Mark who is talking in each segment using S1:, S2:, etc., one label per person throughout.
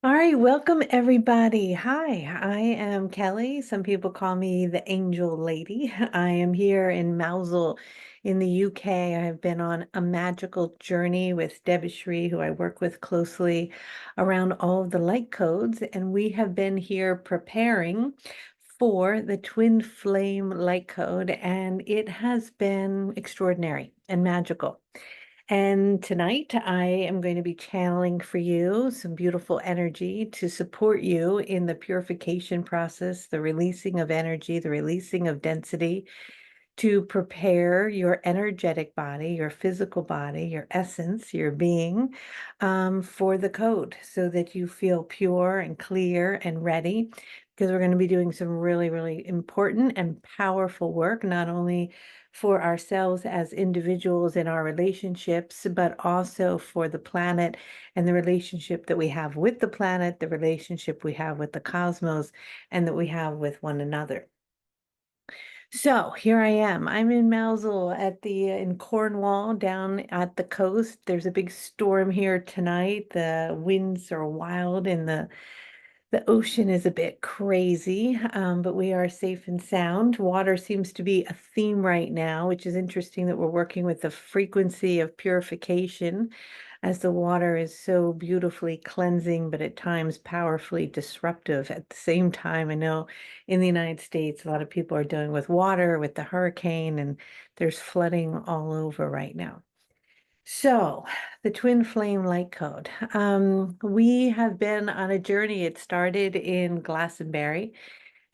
S1: All right, welcome everybody. Hi, I am Kelly. Some people call me the Angel Lady. I am here in Mousel in the UK. I have been on a magical journey with Debishri, who I work with closely around all of the light codes, and we have been here preparing for the twin flame light code, and it has been extraordinary and magical. And tonight I am going to be channeling for you some beautiful energy to support you in the purification process, the releasing of energy, the releasing of density, to prepare your energetic body, your physical body, your essence, your being, for the code so that you feel pure and clear and ready. Because we're going to be doing some really, really important and powerful work, not only for ourselves as individuals in our relationships, but also for the planet and the relationship that we have with the planet, the relationship we have with the cosmos, and that we have with one another. So here I am. I'm in Mousel at the in Cornwall down at the coast. There's a big storm here tonight. The winds are wild and the ocean is a bit crazy, but we are safe and sound. Water seems to be a theme right now, which is interesting that we're working with the frequency of purification as the water is so beautifully cleansing, but at times powerfully disruptive at the same time. I know in the United States, a lot of people are dealing with water, with the hurricane, and there's flooding all over right now. So, the twin flame light code. We have been on a journey. It started in Glastonbury,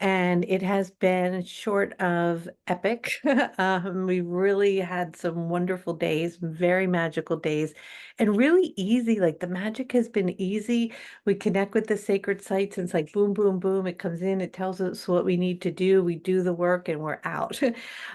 S1: and it has been short of epic. We really had some wonderful days, very magical days, and really easy. Like the magic has been easy. We connect with the sacred sites, and it's like boom, boom, boom. It comes in, it tells us what we need to do. We do the work, and we're out.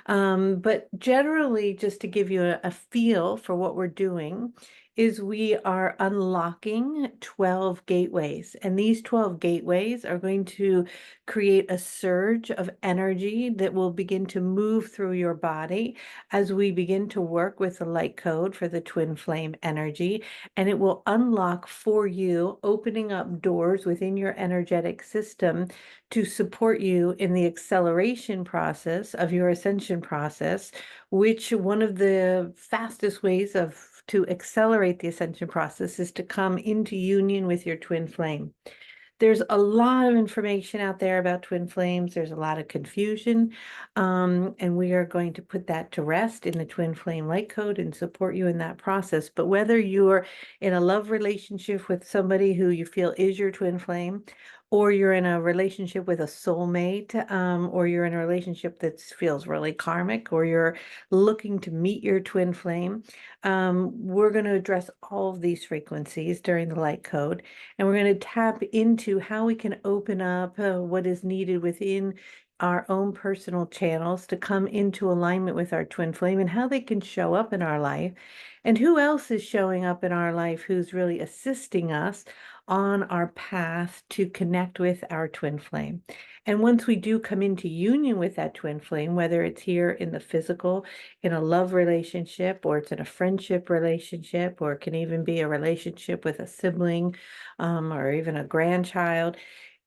S1: But generally, just to give you a feel for what we're doing, is we are unlocking 12 gateways. And these 12 gateways are going to create a surge of energy that will begin to move through your body as we begin to work with the light code for the twin flame energy. And it will unlock for you, opening up doors within your energetic system to support you in the acceleration process of your ascension process, which one of the fastest ways of to accelerate the ascension process is to come into union with your twin flame. There's a lot of information out there about twin flames. There's a lot of confusion. And we are going to put that to rest in the twin flame light code and support you in that process. But whether you're in a love relationship with somebody who you feel is your twin flame, or you're in a relationship with a soulmate, or you're in a relationship that feels really karmic, or you're looking to meet your twin flame, we're going to address all of these frequencies during the light code. And we're going to tap into how we can open up what is needed within our own personal channels to come into alignment with our twin flame and how they can show up in our life and who else is showing up in our life who's really assisting us on our path to connect with our twin flame. And once we do come into union with that twin flame, whether it's here in the physical, in a love relationship, or it's in a friendship relationship, or it can even be a relationship with a sibling, or even a grandchild,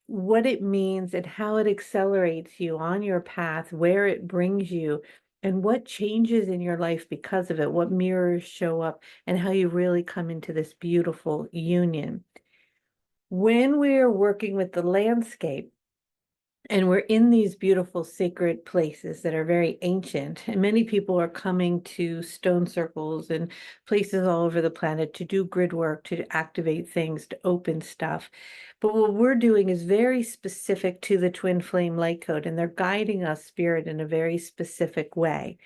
S1: what it means and how it accelerates you on your path, where it brings you, and what changes in your life because of it, what mirrors show up, and how you really come into this beautiful union. When we're working with the landscape, and we're in these beautiful sacred places that are very ancient, and many people are coming to stone circles and places all over the planet to do grid work, to activate things, to open stuff. But what we're doing is very specific to the twin flame light code, and they're guiding us, spirit, in a very specific way.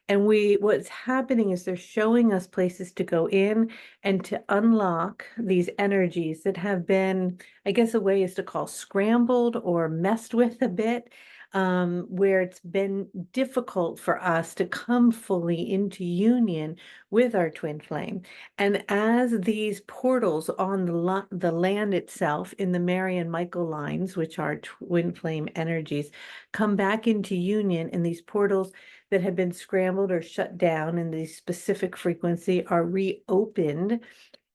S1: And what's happening is they're showing us places to go in and to unlock these energies that have been, I guess a way is to call scrambled or messed with a bit, where it's been difficult for us to come fully into union with our twin flame. And as these portals on the land itself in the Mary and Michael lines, which are twin flame energies, come back into union, and these portals that have been scrambled or shut down in the specific frequency are reopened,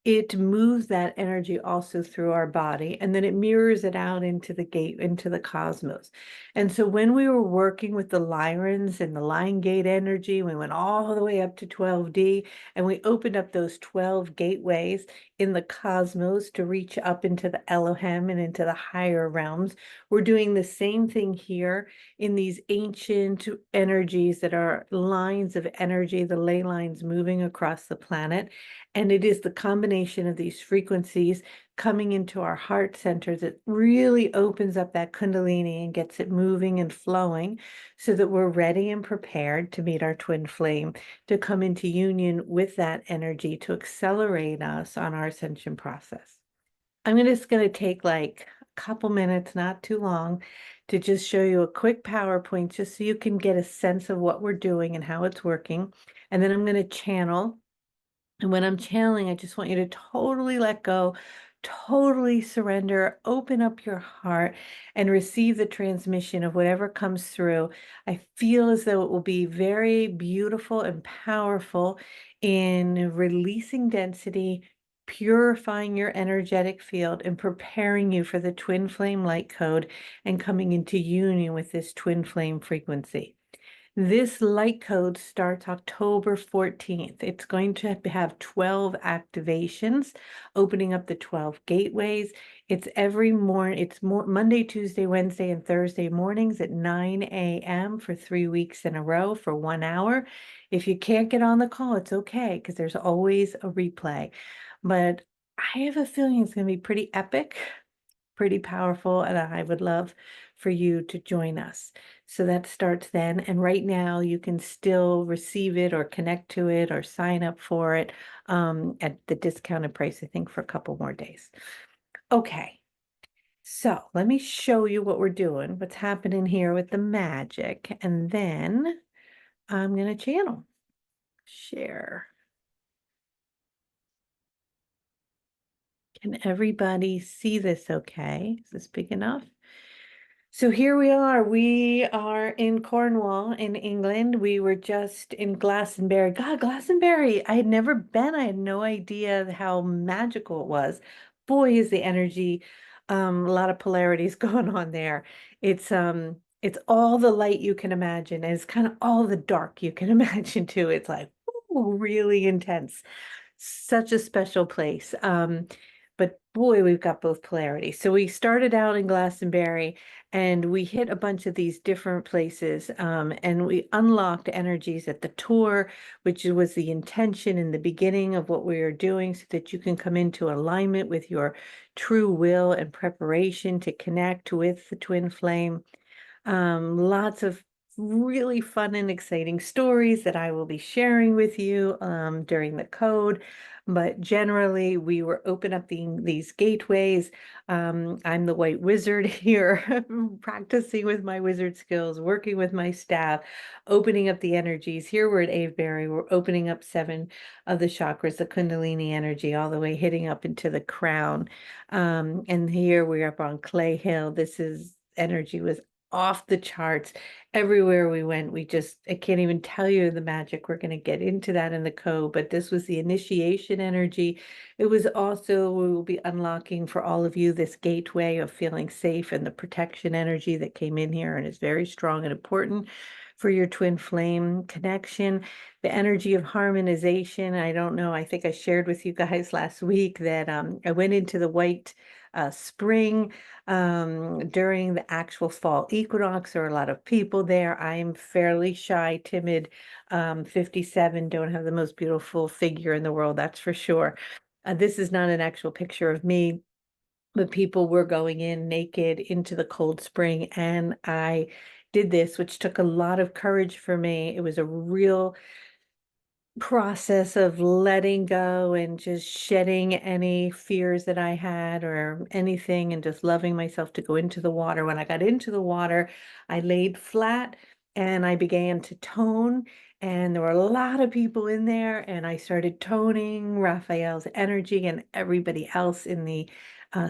S1: it moves that energy also through our body, and then it mirrors it out into the gate, into the cosmos. And so when we were working with the Lyrans and the line gate energy, we went all the way up to 12D, and we opened up those 12 gateways in the cosmos to reach up into the Elohim and into the higher realms. We're doing the same thing here in these ancient energies that are lines of energy, the ley lines moving across the planet. And it is the combination of these frequencies coming into our heart center that really opens up that Kundalini and gets it moving and flowing so that we're ready and prepared to meet our twin flame, to come into union with that energy to accelerate us on our ascension process. I'm just going to take like a couple minutes, not too long, to just show you a quick PowerPoint just so you can get a sense of what we're doing and how it's working. And then I'm going to channel. And when I'm channeling, I just want you to totally let go, totally surrender, open up your heart, and receive the transmission of whatever comes through. I feel as though it will be very beautiful and powerful in releasing density, purifying your energetic field, and preparing you for the twin flame light code and coming into union with this twin flame frequency. This light code starts October 14th. It's going to have 12 activations, opening up the 12 gateways. It's every morning, it's Monday, Tuesday, Wednesday, and Thursday mornings at 9 a.m. for 3 weeks in a row for 1 hour. If you can't get on the call, it's okay, because there's always a replay. But I have a feeling it's going to be pretty epic, pretty powerful, and I would love for you to join us. So that starts then. And right now you can still receive it or connect to it or sign up for it at the discounted price, I think, for a couple more days. Okay. So let me show you what we're doing, what's happening here with the magic. And then I'm going to channel, share. Can everybody see this okay? Is this big enough? So here we are. We are in Cornwall in England. We were just in Glastonbury. God, Glastonbury. I had never been. I had no idea how magical it was. Boy, is the energy, a lot of polarities going on there. It's all the light you can imagine, and it's kind of all the dark you can imagine too. It's like, ooh, really intense. Such a special place. But boy, we've got both polarities. So we started out in Glastonbury and we hit a bunch of these different places, and we unlocked energies at the tour, which was the intention in the beginning of what we were doing, so that you can come into alignment with your true will and preparation to connect with the twin flame. Lots of really fun and exciting stories that I will be sharing with you during the code. But generally, we were open up these gateways. I'm the white wizard here, practicing with my wizard skills, working with my staff, opening up the energies. Here we're at Avebury. We're opening up 7 of the chakras, the Kundalini energy, all the way hitting up into the crown. And here we're up on Clay Hill. This is energy was off the charts. Everywhere we went, I can't even tell you the magic. We're going to get into that in the code, but this was the initiation energy. It was also, we will be unlocking for all of you this gateway of feeling safe and the protection energy that came in here and is very strong and important for your twin flame connection. The energy of harmonization. I don't know, I think I shared with you guys last week that I went into the white spring during the actual fall equinox. There are a lot of people there. I'm fairly shy, timid, 57, don't have the most beautiful figure in the world, that's for sure. This is not an actual picture of me, but people were going in naked into the cold spring, and I did this, which took a lot of courage for me. It was a real process of letting go and just shedding any fears that I had or anything, and just loving myself to go into the water. When I got into the water, I laid flat and I began to tone and there were a lot of people in there, and I started toning Raphael's energy, and everybody else in the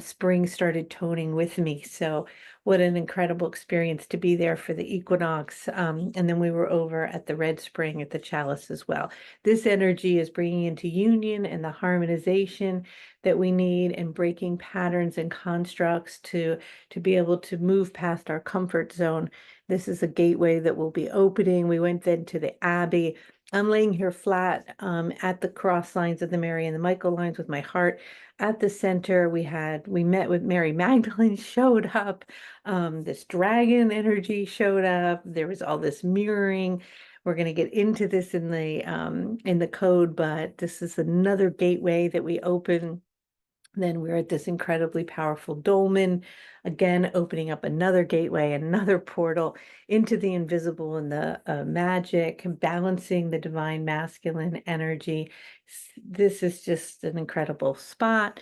S1: spring started toning with me. So what an incredible experience to be there for the equinox. And then we were over at the Red Spring at the Chalice as well. This energy is bringing into union and the harmonization that we need, and breaking patterns and constructs to be able to move past our comfort zone. This is a gateway that will be opening. We went then to the Abbey. I'm laying here flat at the cross lines of the Mary and the Michael lines with my heart at the center. We met with Mary Magdalene showed up. This dragon energy showed up. There was all this mirroring. We're going to get into this in the code, but this is another gateway that we open. Then we're at this incredibly powerful dolmen, again, opening up another gateway, another portal into the invisible and the magic, balancing the divine masculine energy. This is just an incredible spot.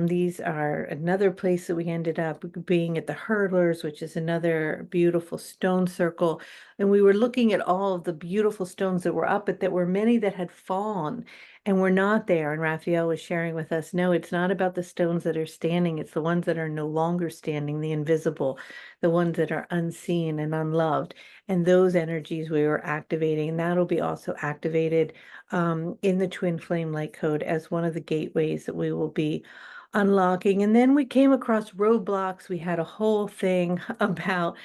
S1: These are another place that we ended up being at the Hurdlers, which is another beautiful stone circle. And we were looking at all of the beautiful stones that were up, but there were many that had fallen and we're not there. And Raphael was sharing with us, no, it's not about the stones that are standing. It's the ones that are no longer standing, the invisible, the ones that are unseen and unloved. And those energies we were activating, and that'll be also activated in the Twin Flame Light Code as one of the gateways that we will be unlocking. And then we came across roadblocks. We had a whole thing about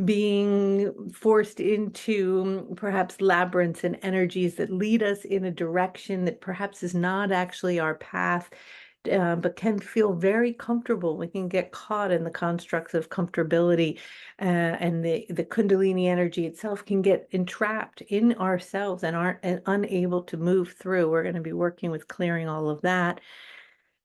S1: being forced into perhaps labyrinths and energies that lead us in a direction that perhaps is not actually our path, but can feel very comfortable. We can get caught in the constructs of comfortability, and the Kundalini energy itself can get entrapped in ourselves and aren't and unable to move through. We're going to be working with clearing all of that.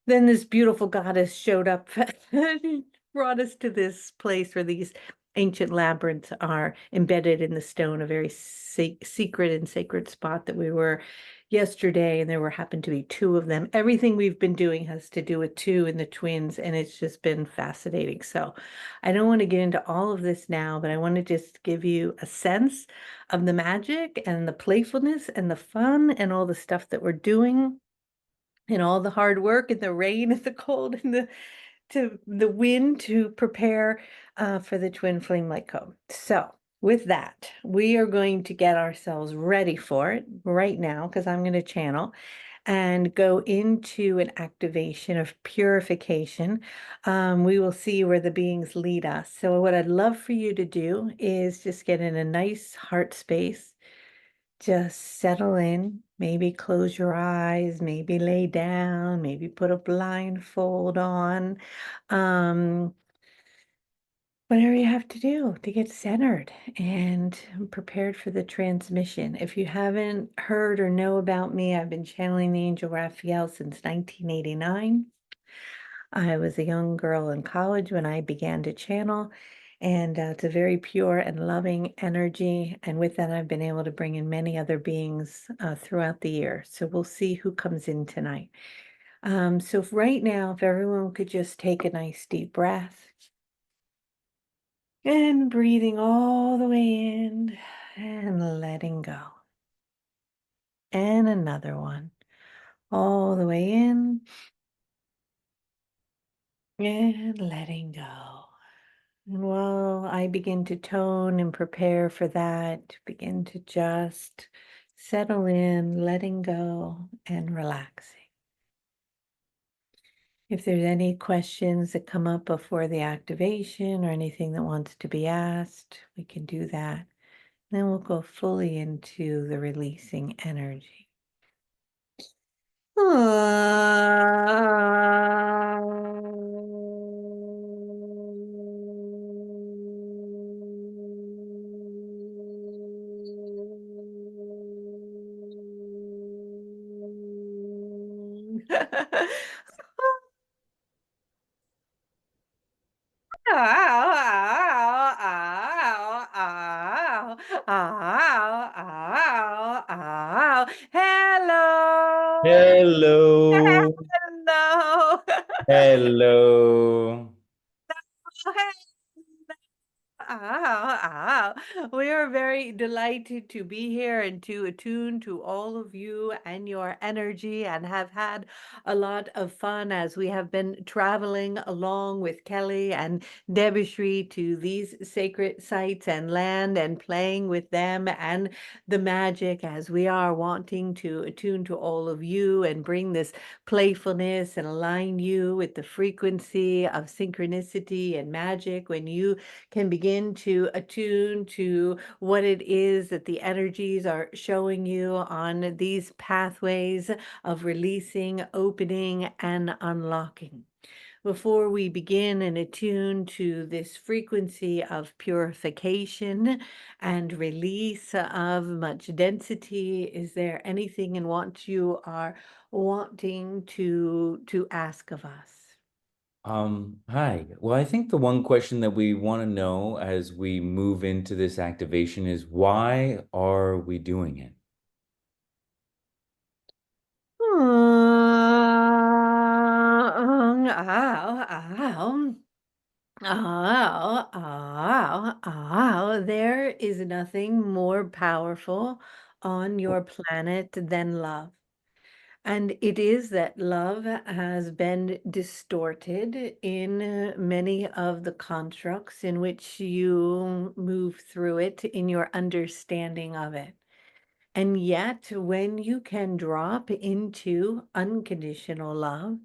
S1: Then this beautiful goddess showed up and brought us to this place where these ancient labyrinths are embedded in the stone, a very secret and sacred spot that we were yesterday, and there were happened to be two of them. Everything we've been doing has to do with two in the twins, and it's just been fascinating. So I don't want to get into all of this now, but I want to just give you a sense of the magic and the playfulness and the fun and all the stuff that we're doing and all the hard work and the rain and the cold and the wind to prepare for the Twin Flame Light Code. So with that, we are going to get ourselves ready for it right now, because I'm going to channel and go into an activation of purification. We will see where the beings lead us. So what I'd love for you to do is just get in a nice heart space. Just settle in, maybe close your eyes, maybe lay down, maybe put a blindfold on. Um, Whatever you have to do to get centered and prepared for the transmission. If you haven't heard or know about me, I've been channeling the angel Raphael since 1989. I was a young girl in college when I began to channel, and it's a very pure and loving energy. And with that, I've been able to bring in many other beings throughout the year. So we'll see who comes in tonight. So right now, if everyone could just take a nice deep breath and breathing all the way in and letting go. And another one, all the way in and letting go. And while I begin to tone and prepare for that, begin to just settle in, letting go and relaxing. If there's any questions that come up before the activation or anything that wants to be asked, we can do that. Then we'll go fully into the releasing energy. Hello.
S2: Hello,
S1: Hello.
S2: hello.
S1: We are very delighted to be here and to attune to all of you and your energy and have had a lot of fun as we have been traveling along with Kelly and Debishri to these sacred sites and land and playing with them and the magic as we are wanting to attune to all of you and bring this playfulness and align you with the frequency of synchronicity and magic when you can begin to attune to what it is that the energies are showing you on these pathways of releasing, opening, and unlocking. Before we begin and attune to this frequency of purification and release of much density, is there anything in what you are wanting to ask of us?
S2: Hi. Well, I think the one question that we want to know as we move into this activation is why are we doing it?
S1: There is nothing more powerful on your planet than love. And it is that love has been distorted in many of the constructs in which you move through it in your understanding of it. And yet, when you can drop into unconditional love,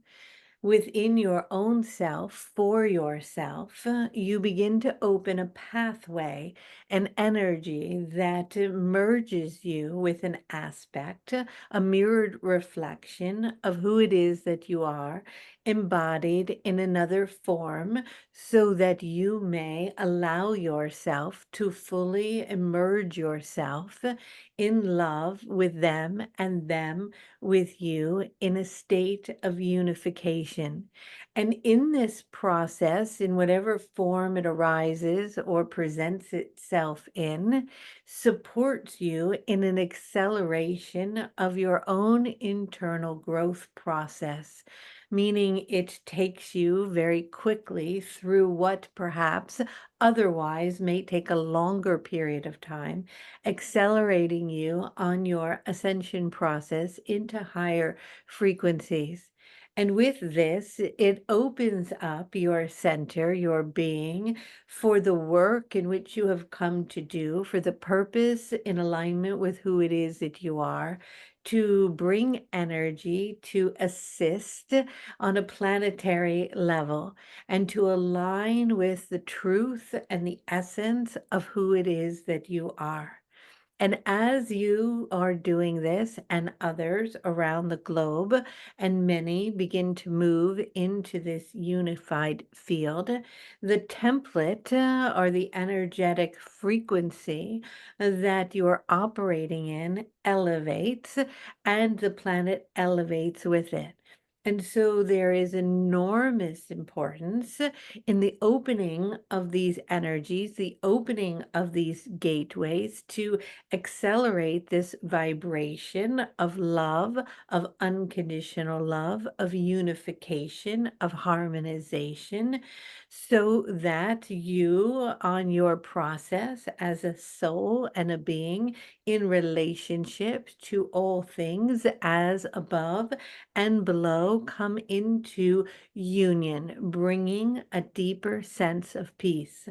S1: within your own self, for yourself, you begin to open a pathway, an energy that merges you with an aspect, a mirrored reflection of who it is that you are, embodied in another form, so that you may allow yourself to fully immerse yourself in love with them with you in a state of unification. And in this process, in whatever form it arises or presents itself in, supports you in an acceleration of your own internal growth process. Meaning it takes you very quickly through what perhaps otherwise may take a longer period of time, accelerating you on your ascension process into higher frequencies. And with this, it opens up your center, your being, for the work in which you have come to do, for the purpose in alignment with who it is that you are, to bring energy, to assist on a planetary level, and to align with the truth and the essence of who it is that you are. And as you are doing this, and others around the globe, and many begin to move into this unified field, the template or the energetic frequency that you're operating in elevates, and the planet elevates with it. And so there is enormous importance in the opening of these energies, the opening of these gateways to accelerate this vibration of love, of unconditional love, of unification, of harmonization, so that you, on your process as a soul and a being in relationship to all things as above and below, come into union, bringing a deeper sense of peace.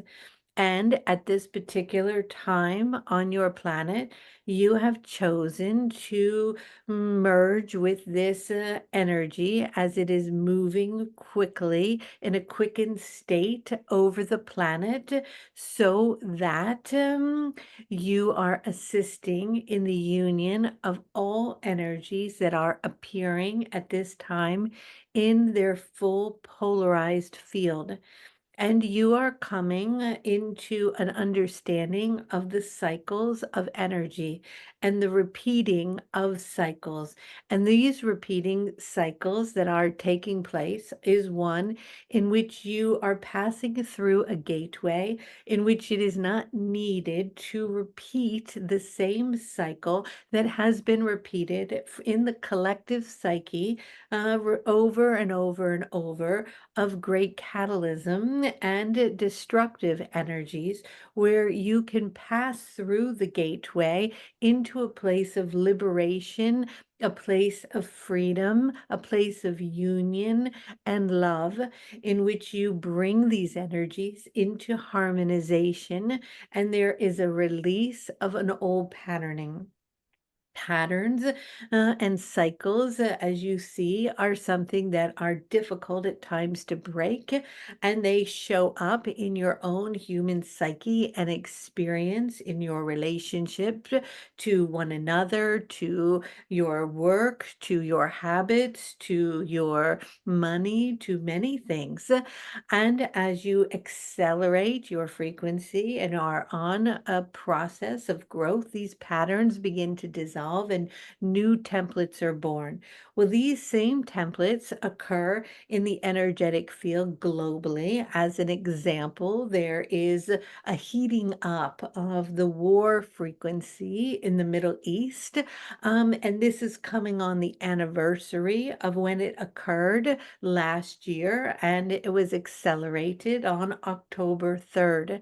S1: And at this particular time on your planet, you have chosen to merge with this energy as it is moving quickly in a quickened state over the planet, so that you are assisting in the union of all energies that are appearing at this time in their full polarized field. And you are coming into an understanding of the cycles of energy and the repeating of cycles. And these repeating cycles that are taking place is one in which you are passing through a gateway in which it is not needed to repeat the same cycle that has been repeated in the collective psyche over and over and over of great catalysm and destructive energies, where you can pass through the gateway into a place of liberation, a place of freedom, a place of union and love, in which you bring these energies into harmonization, and there is a release of an old patterning. Patterns and cycles, as you see, are something that are difficult at times to break, and they show up in your own human psyche and experience in your relationship to one another, to your work, to your habits, to your money, to many things. And as you accelerate your frequency and are on a process of growth, these patterns begin to dissolve and new templates are born. Well, these same templates occur in the energetic field globally. As an example, there is a heating up of the war frequency in the Middle East. And this is coming on the anniversary of when it occurred last year, and it was accelerated on October 3rd.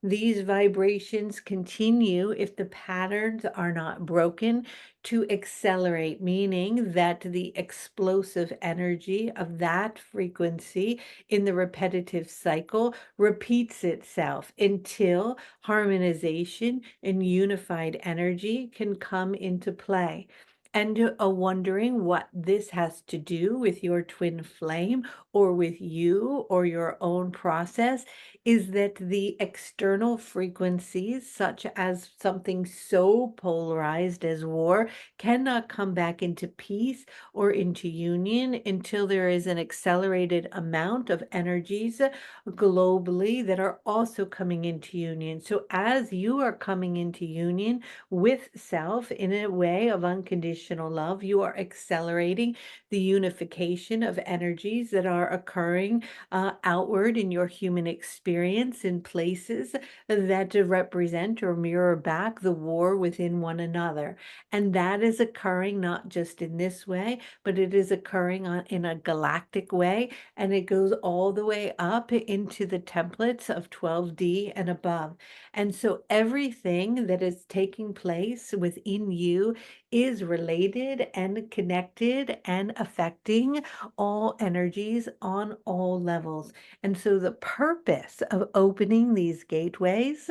S1: These vibrations continue if the patterns are not broken to accelerate, meaning that the explosive energy of that frequency in the repetitive cycle repeats itself until harmonization and unified energy can come into play. And wondering what this has to do with your twin flame or with you or your own process is that the external frequencies, such as something so polarized as war, cannot come back into peace or into union until there is an accelerated amount of energies globally that are also coming into union. So, as you are coming into union with self in a way of unconditional love, you are accelerating the unification of energies that are occurring outward in your human experience in places that represent or mirror back the war within one another. And that is occurring not just in this way, but it is occurring in a galactic way, and it goes all the way up into the templates of 12D and above. And so everything that is taking place within you is related and connected and affecting all energies on all levels. And so the purpose of opening these gateways,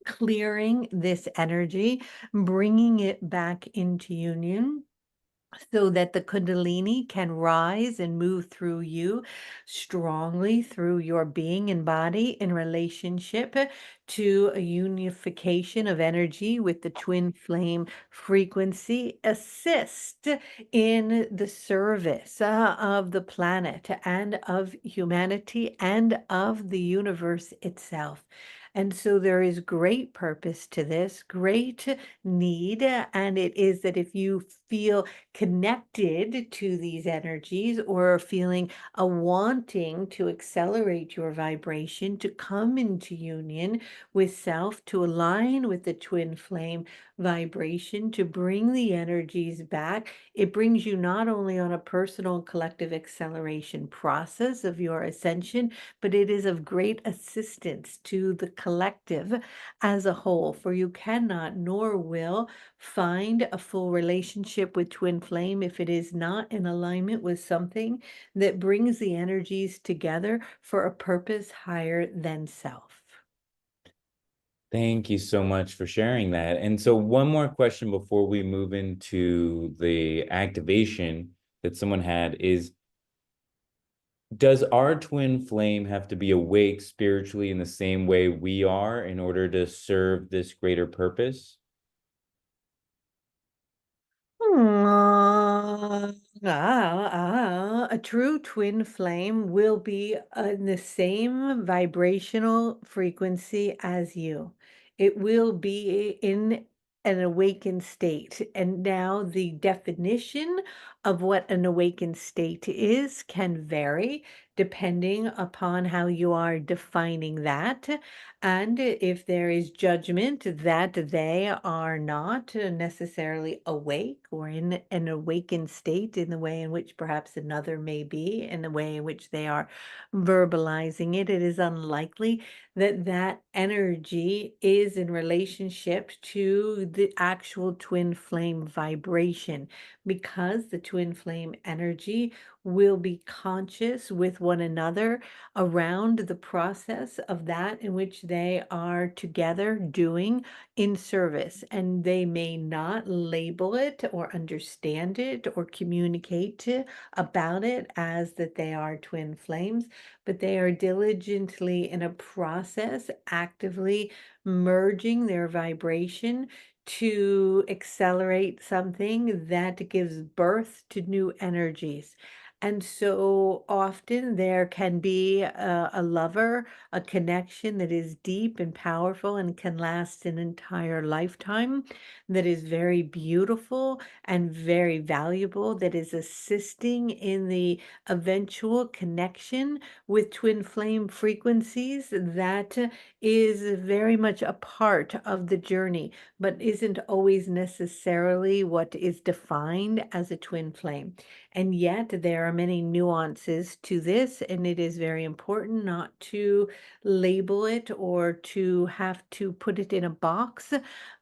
S1: clearing this energy, bringing it back into union, so that the Kundalini can rise and move through you strongly through your being and body in relationship to a unification of energy with the twin flame frequency, assist in the service of the planet and of humanity and of the universe itself. And so there is great purpose to this, great need, and it is that if you feel connected to these energies or feeling a wanting to accelerate your vibration, to come into union with self, to align with the twin flame vibration, to bring the energies back, it brings you not only on a personal and collective acceleration process of your ascension, but it is of great assistance to the collective as a whole, for you cannot nor will find a full relationship with twin flame if it is not in alignment with something that brings the energies together for a purpose higher than self.
S2: Thank you so much for sharing that. And so one more question before we move into the activation that someone had is, does our twin flame have to be awake spiritually in the same way we are in order to serve this greater purpose?
S1: A true twin flame will be in the same vibrational frequency as you. It will be in an awakened state. And now the definition of what an awakened state is can vary depending upon how you are defining that. And if there is judgment that they are not necessarily awake or in an awakened state in the way in which perhaps another may be, in the way in which they are verbalizing it, it is unlikely that that energy is in relationship to the actual twin flame vibration, because the twin flame energy will be conscious with one another around the process of that in which they are together doing in service. And they may not label it or understand it or communicate about it as that they are twin flames, but they are diligently in a process, actively merging their vibration to accelerate something that gives birth to new energies. And so often there can be a lover, a connection that is deep and powerful and can last an entire lifetime, that is very beautiful and very valuable, that is assisting in the eventual connection with twin flame frequencies, that is very much a part of the journey, but isn't always necessarily what is defined as a twin flame. And yet there are many nuances to this, and it is very important not to label it or to have to put it in a box.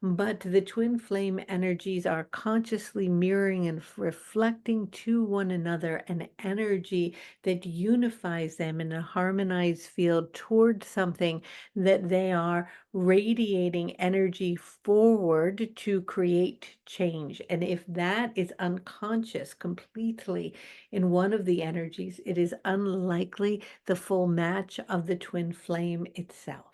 S1: But the twin flame energies are consciously mirroring and reflecting to one another an energy that unifies them in a harmonized field toward something that they are radiating energy forward to create change. And if that is unconscious completely in one of the energies, it is unlikely the full match of the twin flame itself.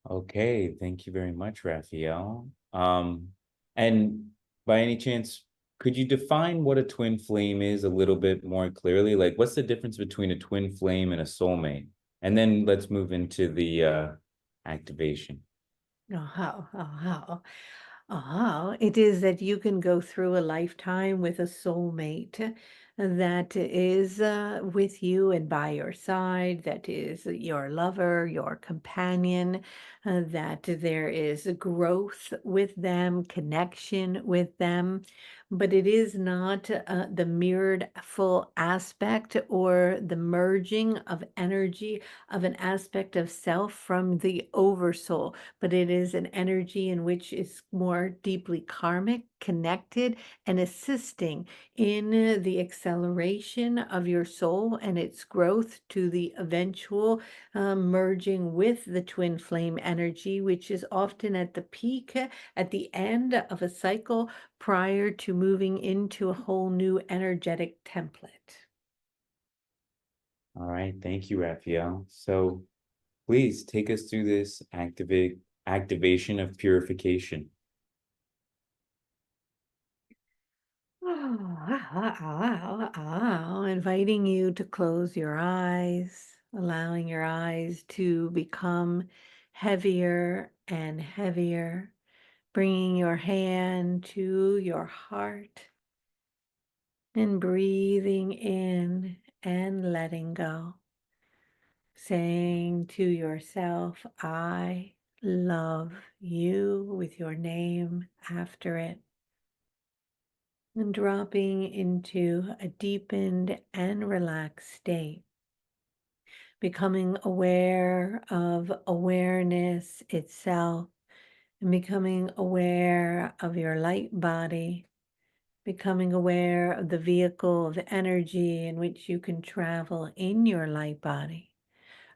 S2: Okay, thank you very much, Raphael. And by any chance, could you define what a twin flame is a little bit more clearly? Like, what's the difference between a twin flame and a soulmate? And then let's move into the activation.
S1: Oh, how it is that you can go through a lifetime with a soulmate that is with you and by your side, that is your lover, your companion, that there is growth with them, connection with them, but it is not the mirrored full aspect or the merging of energy of an aspect of self from the oversoul, but it is an energy in which is more deeply karmic, connected, and assisting in the acceleration of your soul and its growth to the eventual merging with the twin flame energy, which is often at the peak, at the end of a cycle, prior to moving into a whole new energetic template.
S2: All right, thank you, Raphael. So please take us through this activation of purification.
S1: Inviting you to close your eyes, allowing your eyes to become heavier and heavier, bringing your hand to your heart and breathing in and letting go, saying to yourself, I love you, with your name after it. And dropping into a deepened and relaxed state, becoming aware of awareness itself, and becoming aware of your light body, becoming aware of the vehicle of energy in which you can travel in your light body,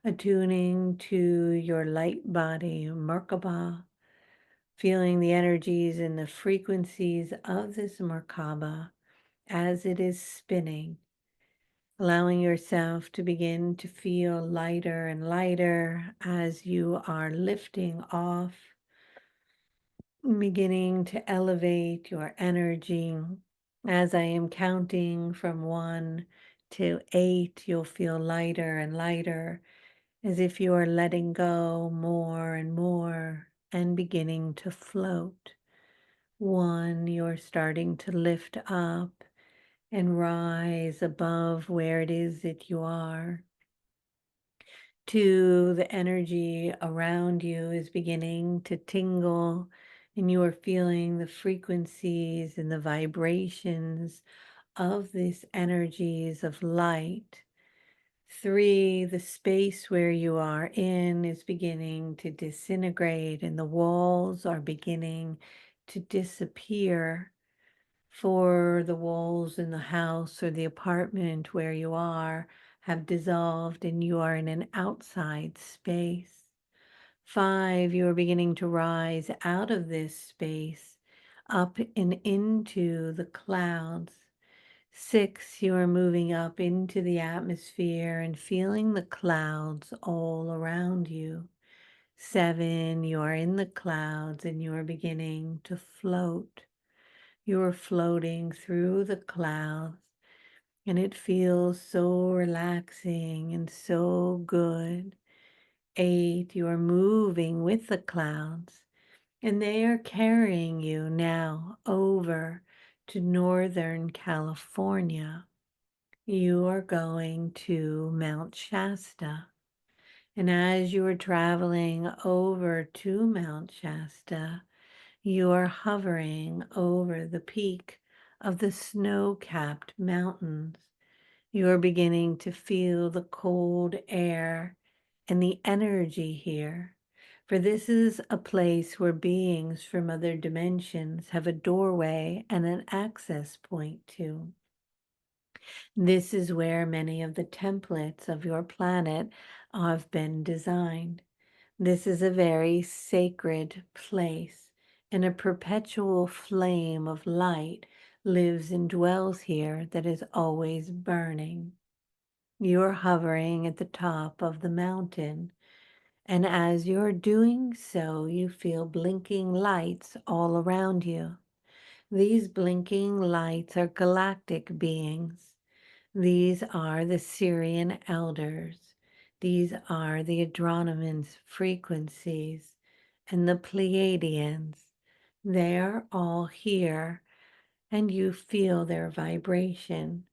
S1: attuning to your light body, Merkaba, feeling the energies and the frequencies of this Merkaba as it is spinning, allowing yourself to begin to feel lighter and lighter as you are lifting off, beginning to elevate your energy. As I am counting from 1 to 8, you'll feel lighter and lighter, as if you are letting go more and more and beginning to float. 1, you're starting to lift up and rise above where it is that you are. 2, the energy around you is beginning to tingle, and you are feeling the frequencies and the vibrations of these energies of light. 3, the space where you are in is beginning to disintegrate, and the walls are beginning to disappear. 4, the walls in the house or the apartment where you are have dissolved and you are in an outside space. 5, you are beginning to rise out of this space up and into the clouds. 6, you are moving up into the atmosphere and feeling the clouds all around you. 7, you are in the clouds and you are beginning to float. You are floating through the clouds, and it feels so relaxing and so good. 8, you are moving with the clouds, and they are carrying you now over to Northern California. You are going to Mount Shasta. And as you are traveling over to Mount Shasta, you are hovering over the peak of the snow-capped mountains. You are beginning to feel the cold air and the energy here. For this is a place where beings from other dimensions have a doorway and an access point to. This is where many of the templates of your planet have been designed. This is a very sacred place, and a perpetual flame of light lives and dwells here that is always burning. You're hovering at the top of the mountain, and as you're doing so, you feel blinking lights all around you. These blinking lights are galactic beings. These are the Syrian elders. These are the Adronomans frequencies and the Pleiadians. They are all here, and you feel their vibration.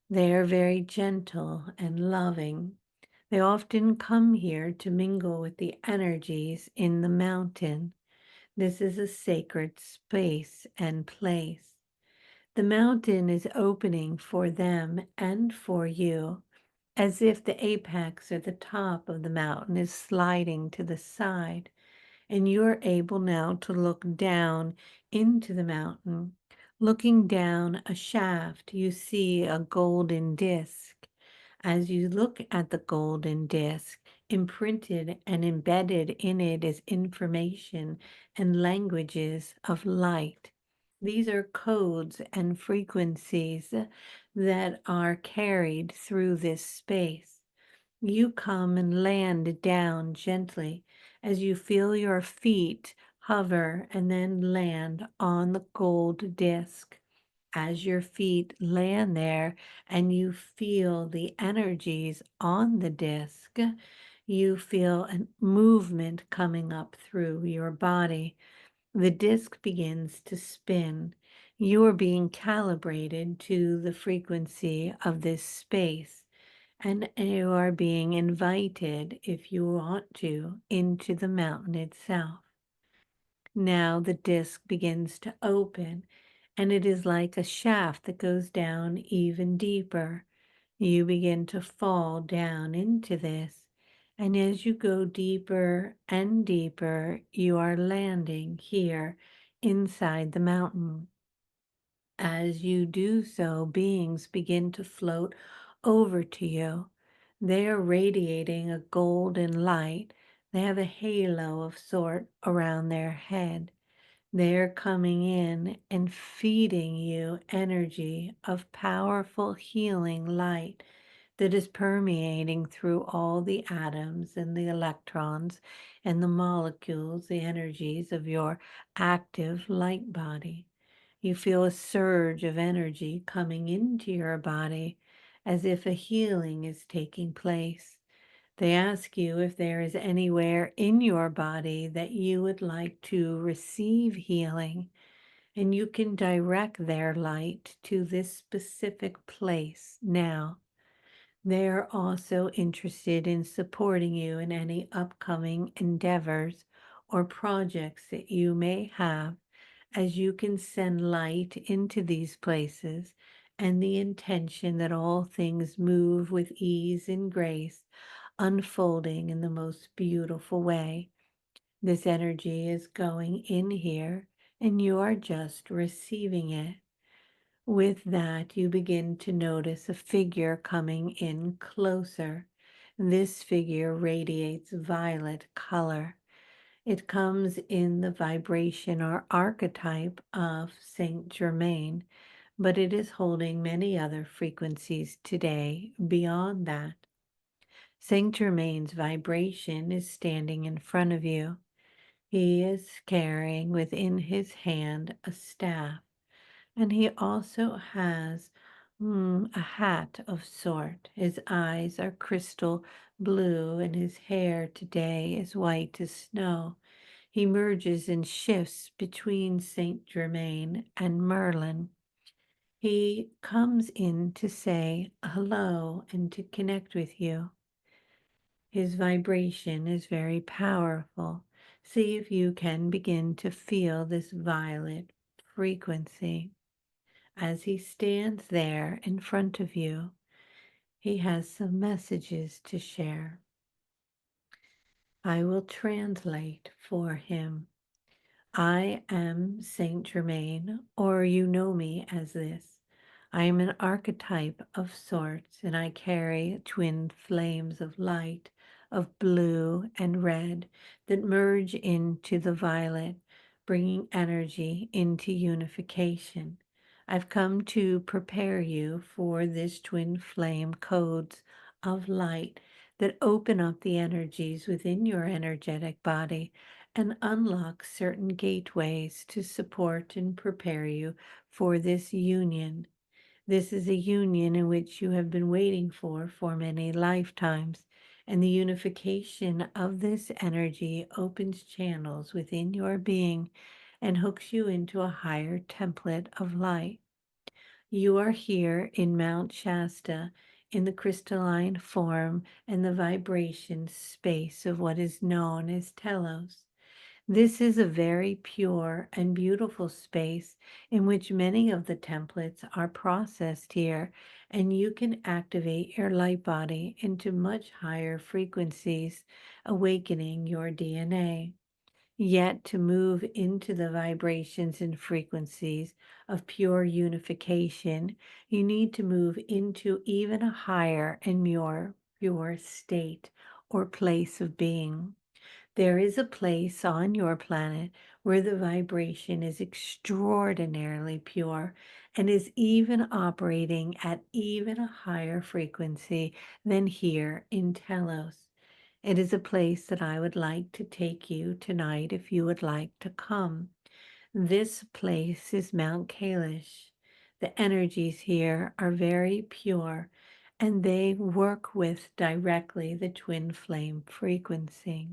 S1: They are very gentle and loving. They often come here to mingle with the energies in the mountain. This is a sacred space and place. The mountain is opening for them and for you, as if the apex or the top of the mountain is sliding to the side, and you're able now to look down into the mountain. Looking down a shaft, you see a golden disc. As you look at the golden disc, imprinted and embedded in it is information and languages of light. These are codes and frequencies that are carried through this space. You come and land down gently as you feel your feet hover and then land on the gold disc. As your feet land there and you feel the energies on the disc, you feel a movement coming up through your body. The disc begins to spin. You are being calibrated to the frequency of this space, and you are being invited, if you want to, into the mountain itself. Now the disc begins to open, and it is like a shaft that goes down even deeper. You begin to fall down into this, and as you go deeper and deeper, you are landing here inside the mountain. As you do so, beings begin to float over to you. They are radiating a golden light. They have a halo of sort around their head. They're coming in and feeding you energy of powerful healing light that is permeating through all the atoms and the electrons and the molecules, the energies of your active light body. You feel a surge of energy coming into your body as if a healing is taking place. They ask you if there is anywhere in your body that you would like to receive healing. and you can direct their light to this specific place now. They are also interested in supporting you in any upcoming endeavors or projects that you may have, as you can send light into these places and the intention that all things move with ease and grace, unfolding in the most beautiful way. This energy is going in here and you are just receiving it. With that, you begin to notice a figure coming in closer. This figure radiates violet color. It comes in the vibration or archetype of Saint Germain, but it is holding many other frequencies today beyond that. Saint Germain's vibration is standing in front of you. He is carrying within his hand a staff, and he also has a hat of sort. His eyes are crystal blue, and his hair today is white as snow. He merges and shifts between Saint Germain and Merlin. He comes in to say hello and to connect with you. His vibration is very powerful. See if you can begin to feel this violet frequency. As he stands there in front of you, he has some messages to share. I will translate for him. I am Saint Germain, or you know me as this. I am an archetype of sorts, and I carry twin flames of light, of blue and red, that merge into the violet, bringing energy into unification. I've come to prepare you for this twin flame codes of light that open up the energies within your energetic body and unlock certain gateways to support and prepare you for this union. This is a union in which you have been waiting for many lifetimes, and the unification of this energy opens channels within your being and hooks you into a higher template of light. You are here in Mount Shasta in the crystalline form and the vibration space of what is known as telos. This is a very pure and beautiful space in which many of the templates are processed here, and you can activate your light body into much higher frequencies, awakening your DNA. Yet, to move into the vibrations and frequencies of pure unification, you need to move into even a higher and more pure state or place of being. There is a place on your planet where the vibration is extraordinarily pure and is even operating at even a higher frequency than here in Telos. It is a place that I would like to take you tonight if you would like to come. This place is Mount Kailash. The energies here are very pure and they work with directly the twin flame frequency.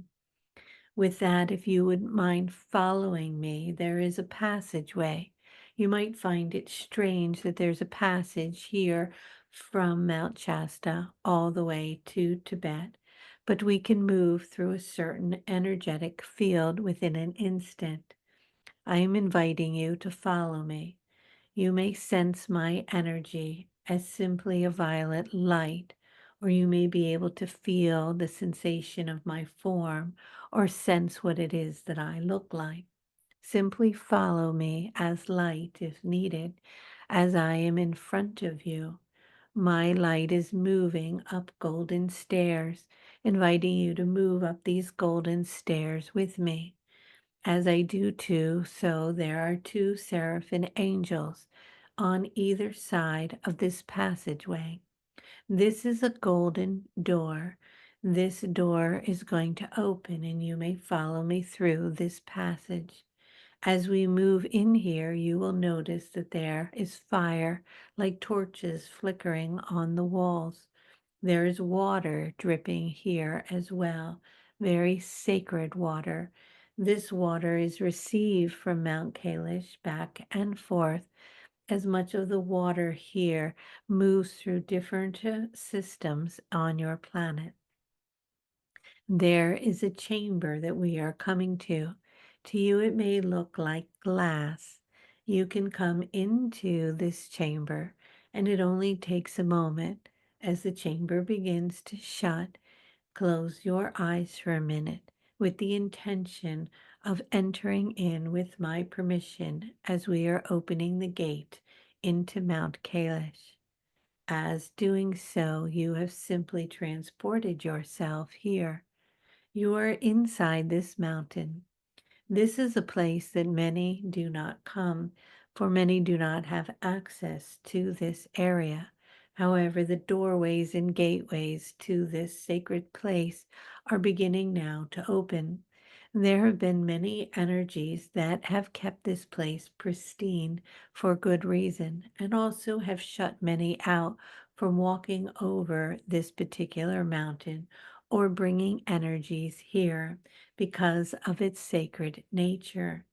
S1: With that, if you would mind following me, there is a passageway. You might find it strange that there's a passage here from Mount Shasta all the way to Tibet, but we can move through a certain energetic field within an instant. I am inviting you to follow me. You may sense my energy as simply a violet light, or you may be able to feel the sensation of my form or sense what it is that I look like. Simply follow me as light if needed, as I am in front of you. My light is moving up golden stairs, inviting you to move up these golden stairs with me. As I do too, so there are two seraphim angels on either side of this passageway. This is a golden door. This door is going to open, and you may follow me through this passage. As we move in here, you will notice that there is fire like torches flickering on the walls. There is water dripping here as well, very sacred water. This water is received from Mount Kailash back and forth as much of the water here moves through different systems on your planet. There is a chamber that we are coming to. To you, it may look like glass. You can come into this chamber, and it only takes a moment. As the chamber begins to shut, close your eyes for a minute with the intention of entering in with my permission as we are opening the gate into Mount Kailash. As doing so, you have simply transported yourself here. You are inside this mountain. This is a place that many do not come, for many do not have access to this area. However, the doorways and gateways to this sacred place are beginning now to open. There have been many energies that have kept this place pristine for good reason, and also have shut many out from walking over this particular mountain or bringing energies here because of its sacred nature.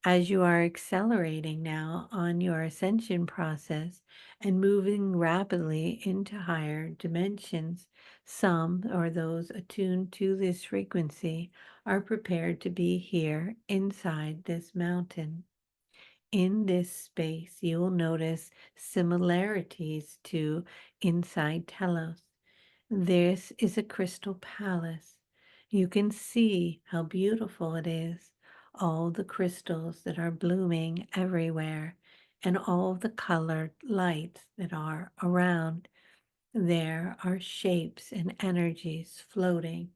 S1: As you are accelerating now on your ascension process and moving rapidly into higher dimensions, some or those attuned to this frequency are prepared to be here inside this mountain. In this space, you will notice similarities to inside Telos. This is a crystal palace. You can see how beautiful it is, all the crystals that are blooming everywhere, and all the colored lights that are around. There are shapes and energies floating.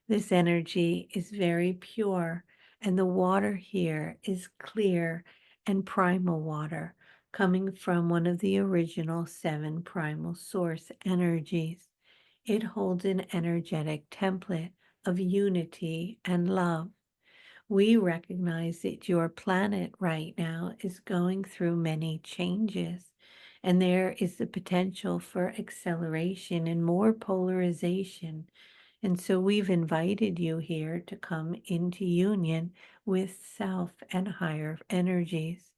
S1: This energy is very pure, and the water here is clear and primal water coming from one of the original seven primal source energies. It holds an energetic template of unity and love. We recognize that your planet right now is going through many changes, and there is the potential for acceleration and more polarization. And so we've invited you here to come into union with self and higher energies.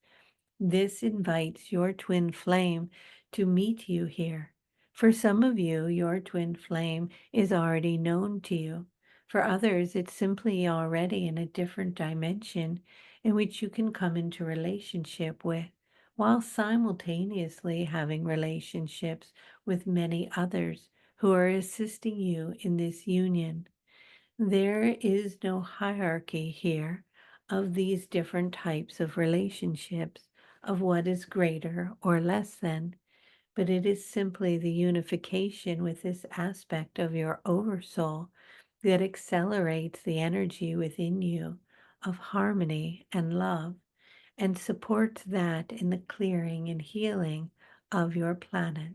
S1: This invites your twin flame to meet you here. For some of you, your twin flame is already known to you. For others, it's simply already in a different dimension in which you can come into relationship with, while simultaneously having relationships with many others who are assisting you in this union. There is no hierarchy here of these different types of relationships, of what is greater or less than, but it is simply the unification with this aspect of your oversoul that accelerates the energy within you of harmony and love and supports that in the clearing and healing of your planet.